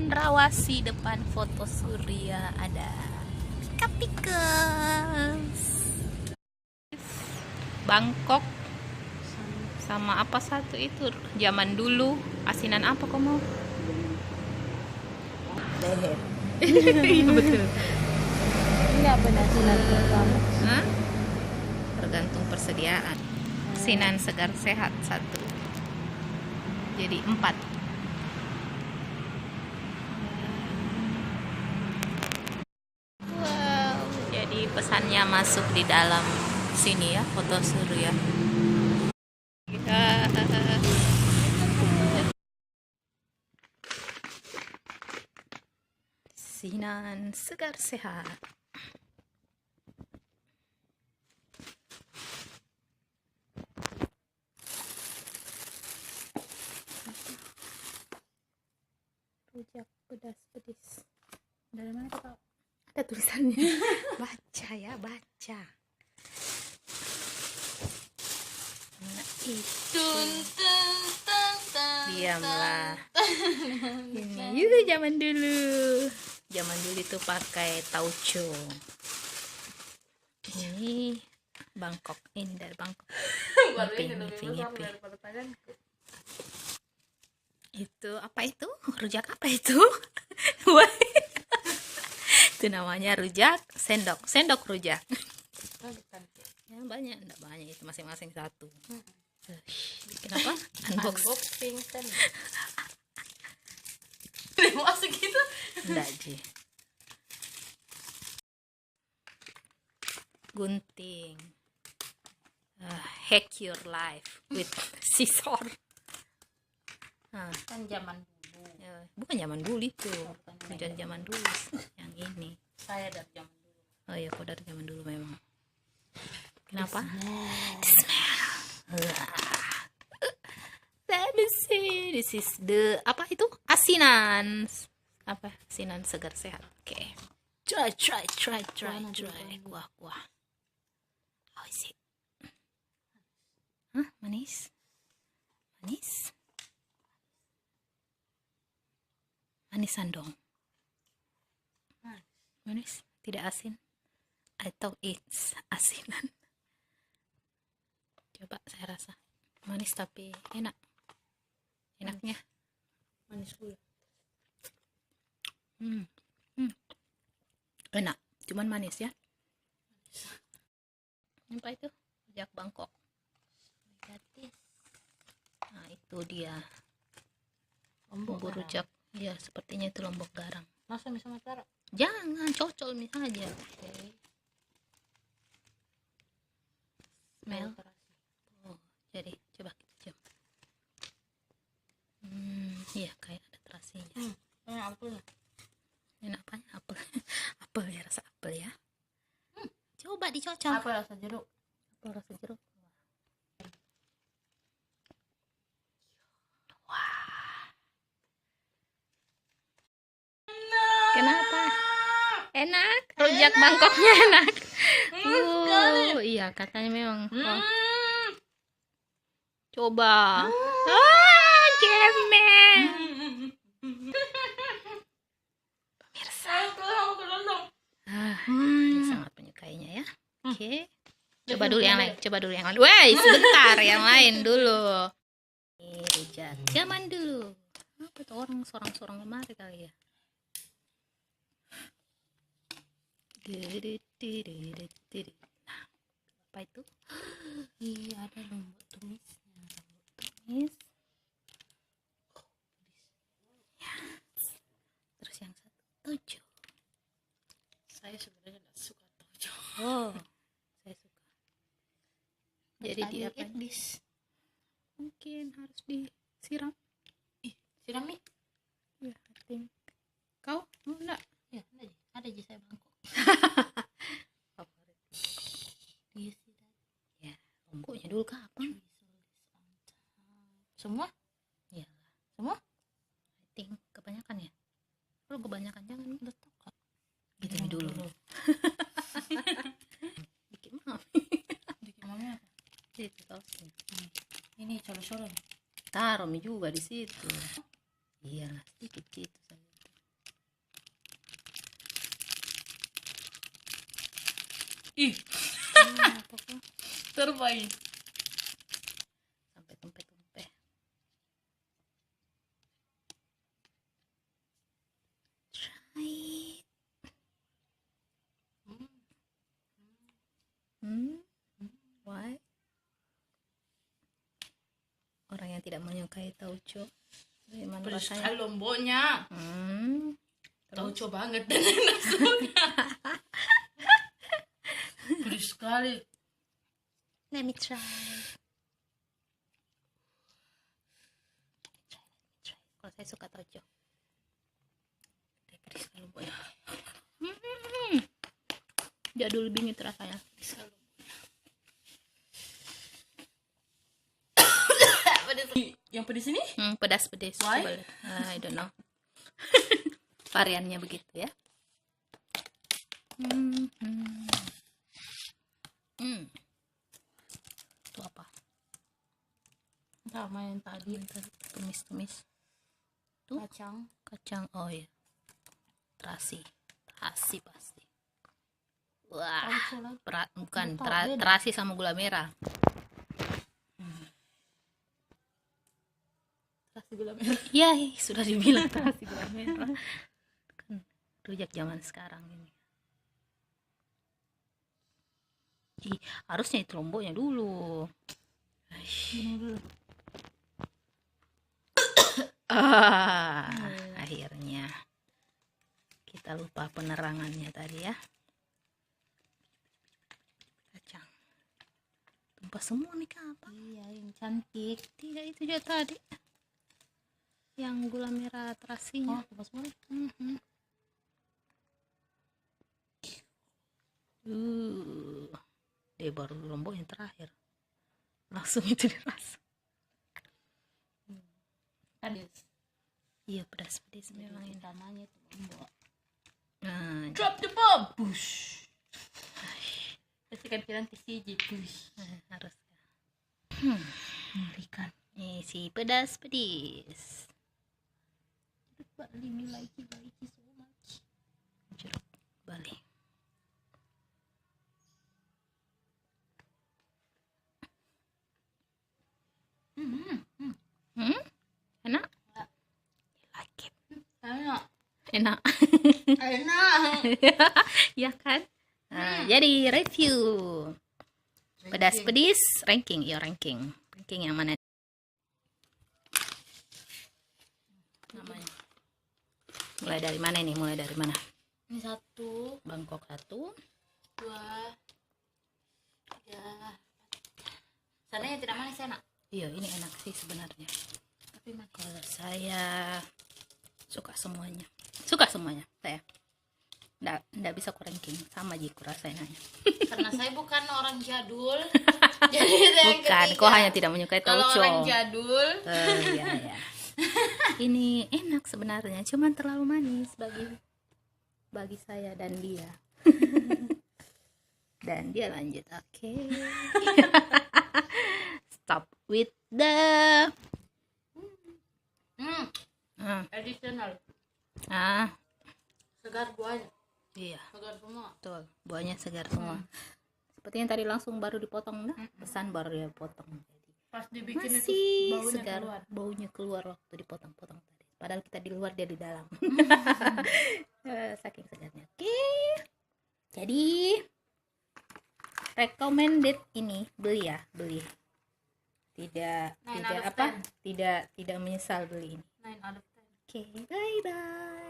Rawasi depan foto surya ada pika-pikas. Bangkok sama apa satu itu zaman dulu asinan apa kau mau? Leher. Iya betul. Enggak benar sinar pertama. Hah? Tergantung persediaan. Asinan segar sehat satu. Jadi 4. Wow, jadi pesannya masuk di dalam sini ya, foto surya. Ya. Asinan segar sehat. Rujak pedas pedis. Dari mana kau? Ada tulisannya. Baca ya, baca. Nah, itu. Diamlah. Ini itu zaman dulu. Zaman dulu itu pakai tauco. Ini Bangkok, ini dari Bangkok. Ngipi. Itu apa itu? Rujak apa itu? Itu namanya rujak sendok, sendok rujak. Ya, banyak, enggak banyak itu masing-masing satu. Kenapa? Unboxing kan. masuk gitu? Enggak, Ji. Gunting. Hack your life with scissor. Kan zaman dulu. Ya, bukan zaman dulu itu. Bukan zaman dulu. Yang ini. Saya dari zaman dulu. Oh iya, kok dari zaman dulu memang. Kenapa? The smell. Let me see. This is the apa itu? Asinan. Apa? Asinan segar sehat. Oke. Try. Kuah. How is it? Hah? Manis? Manisan dong. Manis, tidak asin. I thought it's asinan. Coba saya rasa. Manis tapi enak. Enaknya. Manis gula. Enak, cuman manis ya. Apa itu? Rujak Bangkok. Gratis. Nah, itu dia. Bumbu rujak. Ya, sepertinya itu Lombok Garang. Masa bisa matara? Jangan, cocol aja. Okay. Smell. Oh, jadi coba kita cium. Iya, kayak ada terasinya. Enak apelnya. Enak apanya? Apel. Apel ya, rasa apel ya. Coba dicocol. Apa rasa jeruk? Apel rasa jeruk. Kenapa? Enak, rujak Bangkoknya enak. Iya, katanya memang. Coba. Cemen. Pemirsa. Dia sangat menyukainya ya. Oke. Coba dulu yang lain. Woi, sebentar, yang lain dulu. Ini rujak zaman dulu. Apa tuh orang sorang-sorang lemari kali ya? Nah, apa itu? Iya, ada lombok tumis. Ya. Terus yang satu tojo. Saya sebenarnya nggak suka tojo. Oh, saya suka. Jadi dia apa? Mungkin harus disiram. Siram nih? Ya, I think. Kau mau enggak? Ya, ada aja saya Bangkok. Favorit. Iya sih. Ya, lomboknya dulu kapan? Semua? Ya, Semua? I think kebanyakan ya. Kalau kebanyakan jangan letak. Gitu Jangan dulu. Dikit mami apa? Itu sausnya. Ini colo-colo. Taruh mie juga di situ. Iyalah, sedikit gitu saja. Ih, Apa kok? terbaik. Sampai tumpeh-tumpeh. Try. Why? Orang yang tidak menyukai tauco, bagaimana Pedas rasanya? sekali lomboknya. Terus? Tauco banget dan enak suka. Pedas sekali. Let me try. Kalau saya suka tauco. Pedas sekali lomboknya. Jadul bingit rasanya. Pedas sekali lomboknya. Yang pedas ini? Pedas-pedas. Why? Coba lihat. I don't know. Variannya begitu ya. Itu apa? Sama yang tadi. Tumis-tumis. Tuh Kacang. kacang. Oh ya. Terasi pasti. Wah, Tauco lagi. bukan Beda. terasi sama gula merah. Terasi gula merah. Iya, sudah dibilang terasi gula merah. Kan rujak zaman sekarang ini. Harusnya itu lomboknya dulu. Akhirnya kita lupa penerangannya tadi ya. Kacang tumpah semua nih apa? Iya, yang cantik. Tidak, itu juga tadi yang gula merah terasinya. Oh, pas banget. Dia baru lombok yang terakhir langsung itu dirasa. Pedas. Iya, pedas memang ini. Utamanya itu lombok. Nah, Drop the bomb. Push. Pasti kan bilang TCG push. harus Mengerikan. nih si pedas. Bali, you like it so much. Jeruk Bali. Enak? You like it? Enak. Enak. Enak. Ya kan? Nah, jadi review pedas pedis ranking yang mana namanya? Mulai dari mana? Ini 1, Bangkok 1, 2, 3. Seandainya tidak manis enak. iya ini enak sih sebenarnya. Tapi manis. Kalau saya suka semuanya saya nggak bisa ku ranking sama Jiku rasanya. Karena saya bukan orang jadul. Jadi saya Bukan, kok hanya tidak menyukai kalau tauco. orang jadul. Iya. Ini enak sebenarnya, cuman terlalu manis bagi saya dan dia. Dan dia lanjut, oke. Stop with the Additional. Segar buahnya. Iya, Segar semua. betul. Buahnya segar semua. Seperti yang tadi langsung baru dipotong, pesan baru dia potong. Pas dibikin itu Masih baunya segar, keluar. baunya keluar waktu dipotong-potong tadi. Padahal kita di luar, dia di dalam. Saking segarnya. Oke. Jadi recommended ini beli. Nine Tidak out of apa? Tidak menyesal beli ini. 9 out of 10. Oke, bye bye.